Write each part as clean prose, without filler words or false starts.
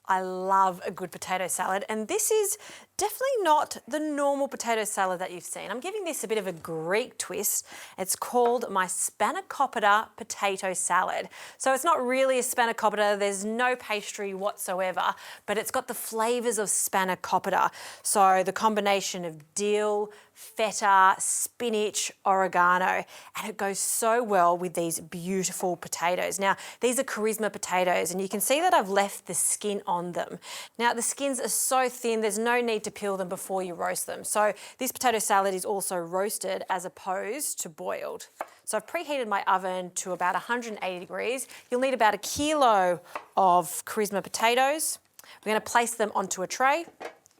I love a good potato salad, and this is definitely not the normal potato salad that you've seen. I'm giving this a bit of a Greek twist. It's called my Spanakopita potato salad. So it's not really a Spanakopita, there's no pastry whatsoever, but it's got the flavours of Spanakopita. So the combination of dill, feta, spinach, oregano, and it goes so well with these beautiful potatoes. Now, these are charisma potatoes, and you can see that I've left the skin on them. Now, the skins are so thin, there's no need to peel them before you roast them. So this potato salad is also roasted as opposed to boiled. So I've preheated my oven to about 180 degrees. You'll need about 1 kilo of charisma potatoes. We're going to place them onto a tray.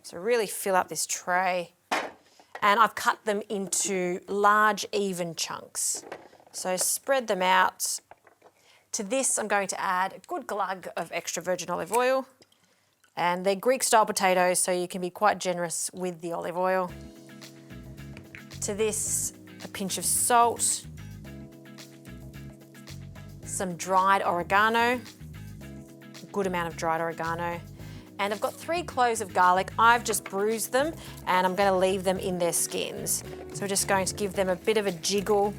So really fill up this tray. And I've cut them into large, even chunks. So spread them out. To this, I'm going to add a good glug of extra virgin olive oil. And they're Greek-style potatoes, so you can be quite generous with the olive oil. To this, a pinch of salt, some dried oregano, a good amount of dried oregano. And I've got 3 cloves of garlic. I've just bruised them and I'm going to leave them in their skins. So we're just going to give them a bit of a jiggle,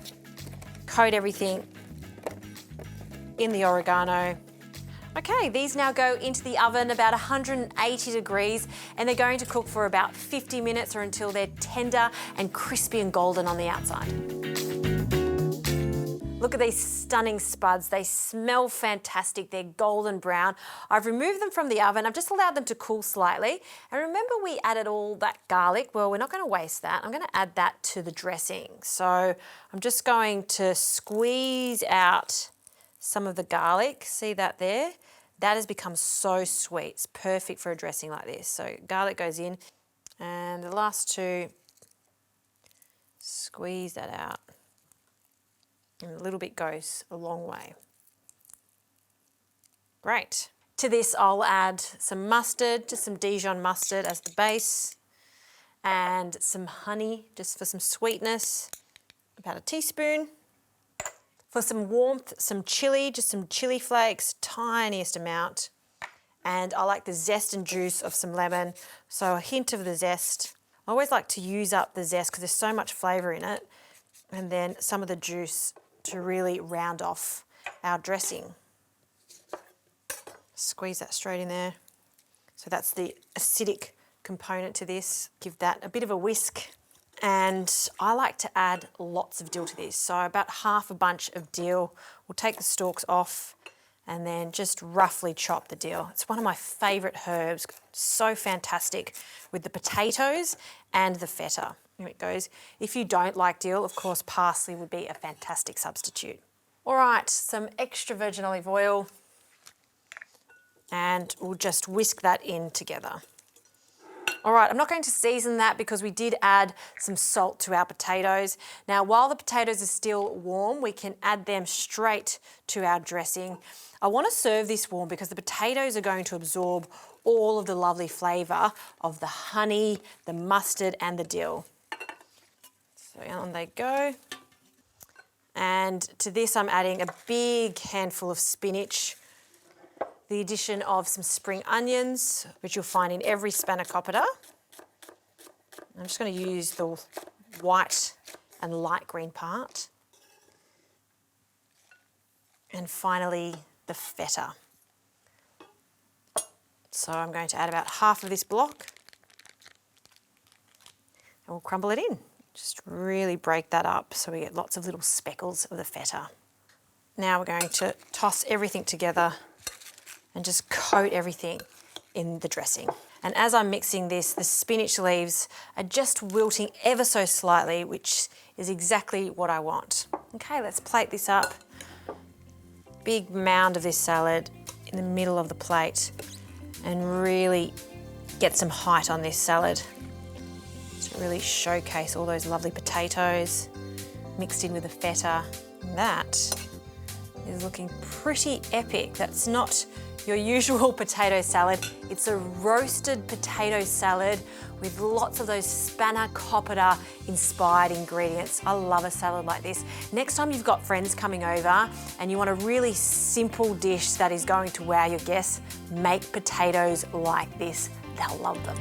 coat everything in the oregano. Okay, these now go into the oven about 180 degrees and they're going to cook for about 50 minutes or until they're tender and crispy and golden on the outside. Look at these stunning spuds. They smell fantastic. They're golden brown. I've removed them from the oven. I've just allowed them to cool slightly. And remember we added all that garlic? Well, we're not going to waste that. I'm going to add that to the dressing. So I'm just going to squeeze out some of the garlic. See that there? That has become so sweet. It's perfect for a dressing like this. So garlic goes in. And the last 2, squeeze that out. And a little bit goes a long way. Great. To this, I'll add some mustard, just some Dijon mustard as the base, and some honey, just for some sweetness, about a teaspoon. For some warmth, some chilli, just some chilli flakes, tiniest amount. And I like the zest and juice of some lemon, so a hint of the zest. I always like to use up the zest because there's so much flavour in it. And then some of the juice to really round off our dressing. Squeeze that straight in there. So that's the acidic component to this. Give that a bit of a whisk. And I like to add lots of dill to this. So about half a bunch of dill. We'll take the stalks off and then just roughly chop the dill. It's one of my favourite herbs. So fantastic with the potatoes and the feta. Here it goes. If you don't like dill, of course, parsley would be a fantastic substitute. All right, some extra virgin olive oil, and we'll just whisk that in together. All right, I'm not going to season that because we did add some salt to our potatoes. Now, while the potatoes are still warm, we can add them straight to our dressing. I want to serve this warm because the potatoes are going to absorb all of the lovely flavour of the honey, the mustard, and the dill. So on they go. And to this I'm adding a big handful of spinach, the addition of some spring onions, which you'll find in every Spanakopita. I'm just going to use the white and light green part. And finally, the feta. So I'm going to add about half of this block and we'll crumble it in. Just really break that up so we get lots of little speckles of the feta. Now we're going to toss everything together and just coat everything in the dressing. And as I'm mixing this, the spinach leaves are just wilting ever so slightly, which is exactly what I want. Okay, let's plate this up. Big mound of this salad in the middle of the plate and really get some height on this salad. To really showcase all those lovely potatoes mixed in with the feta. And that is looking pretty epic. That's not your usual potato salad. It's a roasted potato salad with lots of those Spanakopita inspired ingredients. I love a salad like this. Next time you've got friends coming over and you want a really simple dish that is going to wow your guests, make potatoes like this. They'll love them.